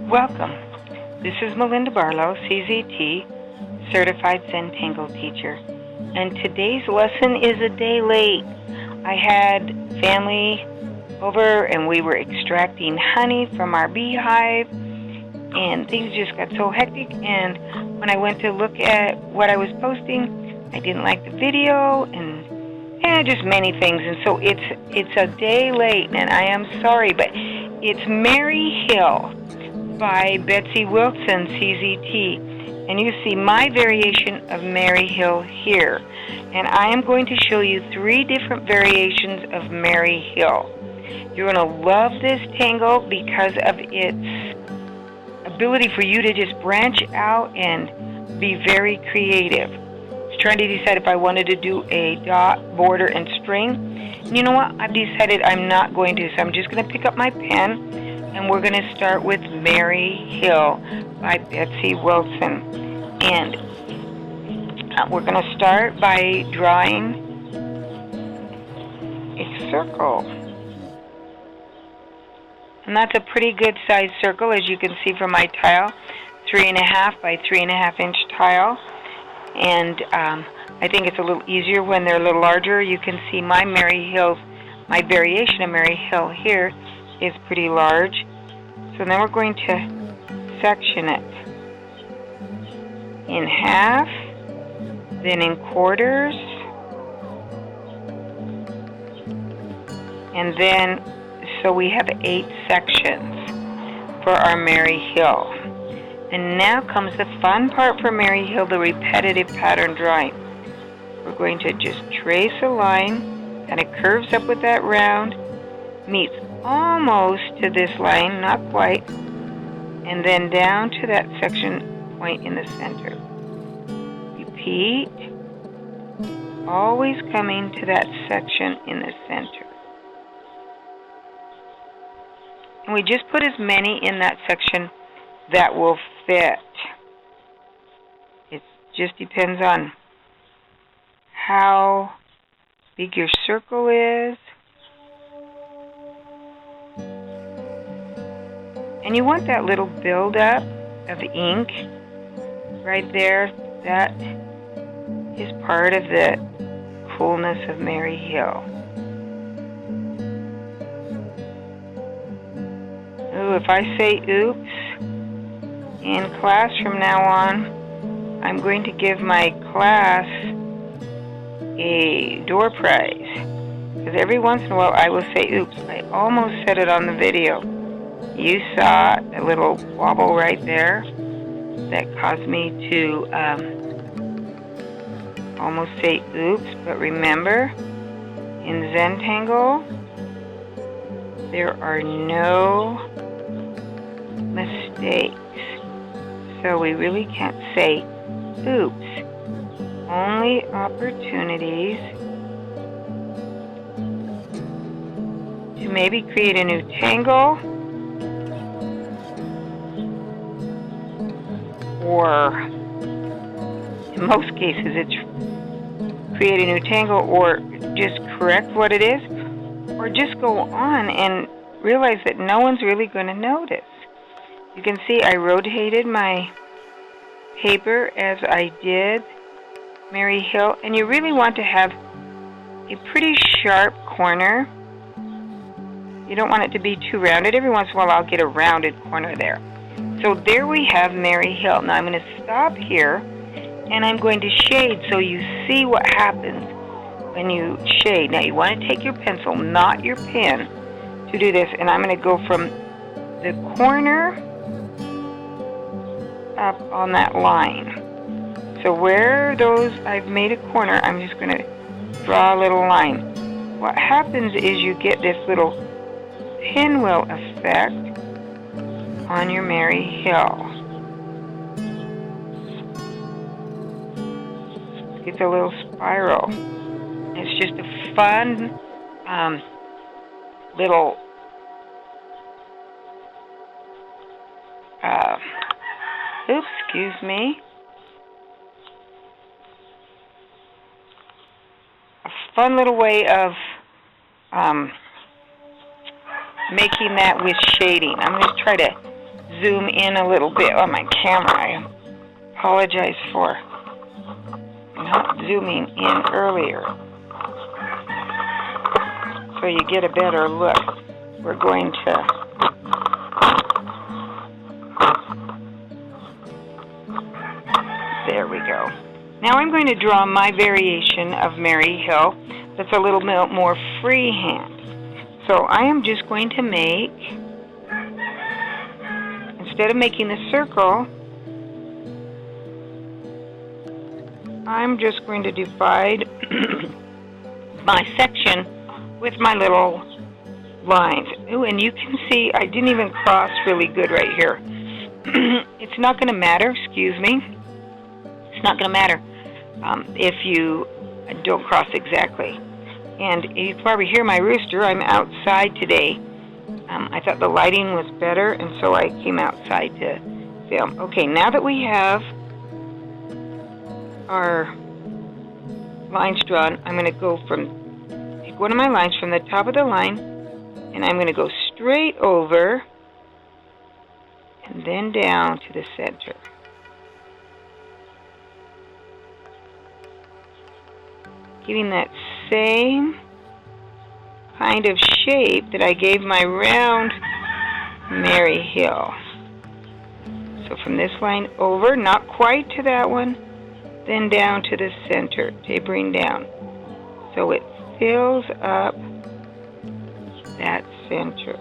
Welcome. This is Melinda Barlow, CZT, Certified Zen Tangle Teacher. And today's lesson is a day late. I had family over and we were extracting honey from our beehive, and things just got so hectic, and when I went to look at what I was posting, I didn't like the video and just many things, and so it's a day late, and I am sorry, but it's MaryHill by Betsy Wilson CZT, and you see my variation of MaryHill here, and I am going to show you 3 different variations of MaryHill. You're going to love this tangle because of its ability for you to just branch out and be very creative. I was trying to decide if I wanted to do a dot, border, and string. And you know what? I've decided I'm not going to, so I'm just going to pick up my pen, and we're going to start with MaryHill by Betsy Wilson. And we're going to start by drawing a circle. And that's a pretty good sized circle, as you can see from my tile, 3.5 by 3.5 inch tile. And I think it's a little easier when they're a little larger. You can see my MaryHill, my variation of MaryHill here is pretty large. So then we're going to section it in half, then in quarters, and then so we have 8 sections for our MaryHill. And now comes the fun part for MaryHill, the repetitive pattern drawing. We're going to just trace a line, and it curves up with that round, meets almost to this line, not quite, and then down to that section point in the center. Repeat, always coming to that section in the center. And we just put as many in that section that will fit. It just depends on how big your circle is. And you want that little buildup of ink right there. That is part of the coolness of MaryHill. Ooh, if I say oops in class from now on, I'm going to give my class a door prize. Because every once in a while I will say oops. I almost said it on the video. You saw a little wobble right there that caused me to almost say oops. But remember, in Zen Tangle, there are no mistakes. So we really can't say oops. Only opportunities to maybe create a new tangle, or in most cases it's create a new tangle, or just correct what it is, or just go on and realize that no one's really going to notice. You can see I rotated my paper as I did MaryHill, and you really want to have a pretty sharp corner. You don't want it to be too rounded. Every once in a while I'll get a rounded corner there. So there we have MaryHill. Now I'm going to stop here, and I'm going to shade so you see what happens when you shade. Now you want to take your pencil, not your pen, to do this, and I'm going to go from the corner up on that line. So where those I've made a corner, I'm just going to draw a little line. What happens is you get this little pinwheel effect on your MaryHill. It's a little spiral. It's just a fun little excuse me. A fun little way of making that with shading. I'm going to try to zoom in a little bit on my camera. I apologize for not zooming in earlier, so you get a better look. We're going to there we go. Now I'm going to draw my variation of MaryHill that's a little bit more freehand. So I am just going to make, instead of making the circle, I'm just going to divide my section with my little lines. Ooh, and you can see I didn't even cross really good right here. It's not going to matter, excuse me. It's not going to matter if you don't cross exactly. And you probably hear my rooster. I'm outside today. I thought the lighting was better, and so I came outside to film. Okay, now that we have our lines drawn, I'm going to go take one of my lines from the top of the line, and I'm going to go straight over and then down to the center. Giving that same kind of shape that I gave my round MaryHill. So from this line over, not quite to that one, then down to the center, tapering down. So it fills up that center.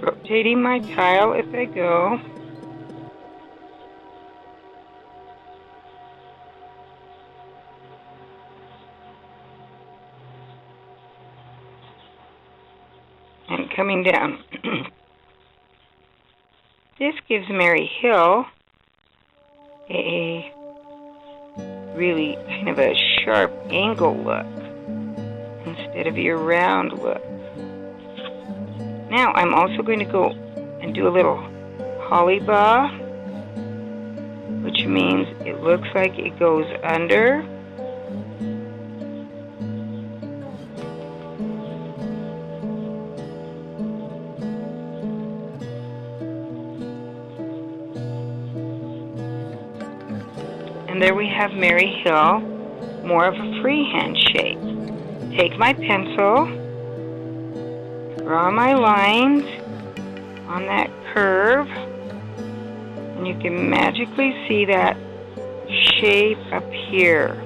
Rotating my tile as I go. And coming down. This gives MaryHill a really kind of a sharp angle look instead of your round look. Now I'm also going to go and do a little holly bow, which means it looks like it goes under. And there we have MaryHill, more of a freehand shape. Take my pencil, draw my lines on that curve, and you can magically see that shape up here.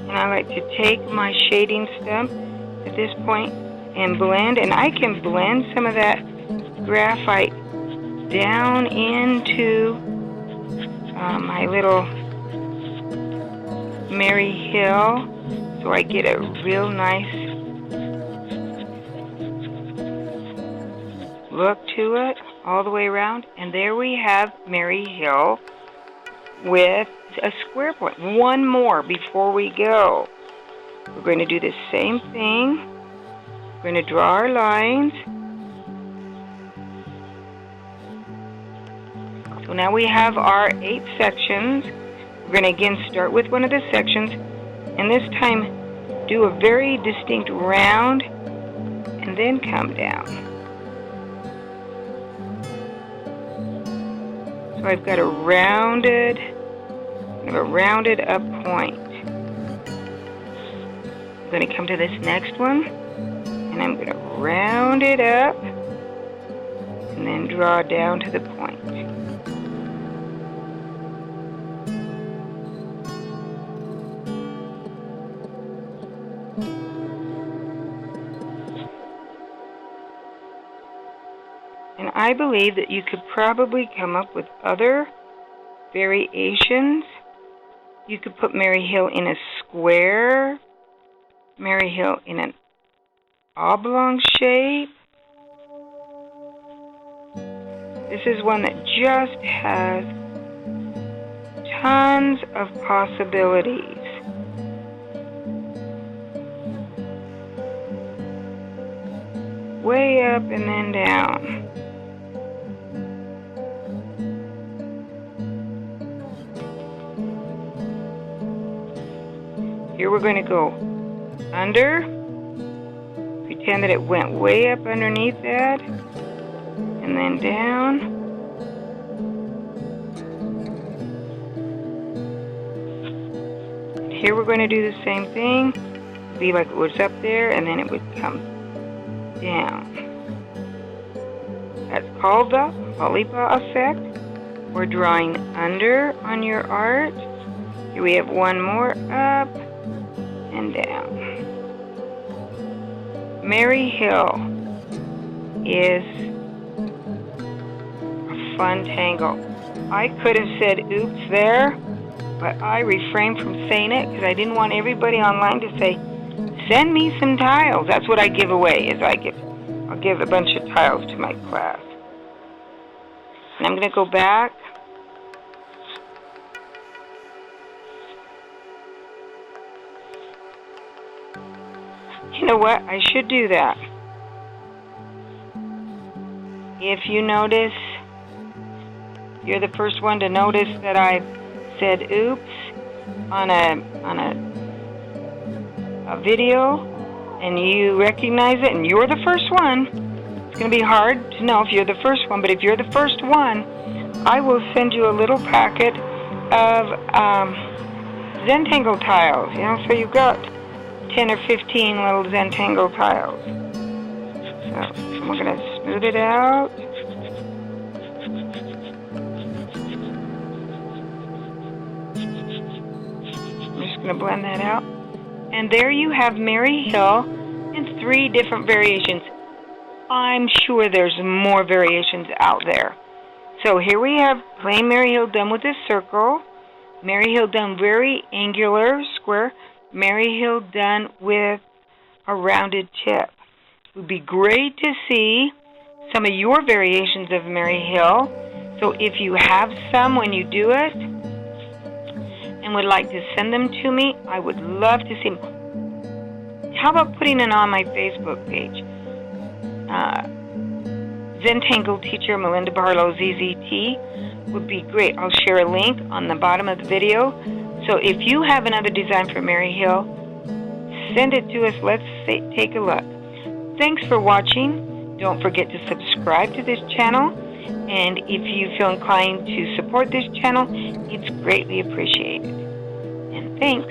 And I like to take my shading stump at this point and blend, and I can blend some of that graphite down into my little MaryHill, so I get a real nice look to it all the way around. And there we have MaryHill with a square point. One more before we go. We're going to do the same thing. We're going to draw our lines. So now we have our 8 sections. We're going to again start with one of the sections, and this time do a very distinct round and then come down. So I've got a rounded up point. I'm going to come to this next one, and I'm going to round it up and then draw down to the point. And I believe that you could probably come up with other variations. You could put MaryHill in a square, MaryHill in an oblong shape. This is one that just has tons of possibilities. Way up and then down. Here we're going to go under. Pretend that it went way up underneath that. And then down. Here we're going to do the same thing. Be like it was up there, and then it would come down. That's called the lollipop effect. We're drawing under on your art. Here we have one more up and down. MaryHill is a fun tangle. I could have said oops there, but I refrained from saying it because I didn't want everybody online to say, send me some tiles. That's what I give away, is I'll give a bunch of tiles to my class. And I'm going to go back. You know what? I should do that. If you notice, you're the first one to notice that I said oops on a video, and you recognize it, and you're the first one. It's going to be hard to know if you're the first one, but if you're the first one, I will send you a little packet of Zentangle tiles. So you've got 10 or 15 little Zentangle tiles. So we're going to smooth it out. I'm just going to blend that out. And there you have MaryHill in 3 different variations. I'm sure there's more variations out there. So here we have plain MaryHill done with a circle. MaryHill done very angular, square. MaryHill done with a rounded tip. It would be great to see some of your variations of MaryHill. So if you have some when you do it and would like to send them to me, I would love to see them. How about putting it on my Facebook page? Zentangle teacher Melinda Barlow CZT would be great. I'll share a link on the bottom of the video. So if you have another design for MaryHill, send it to us. Let's take a look. Thanks for watching. Don't forget to subscribe to this channel. And if you feel inclined to support this channel, it's greatly appreciated. And thanks.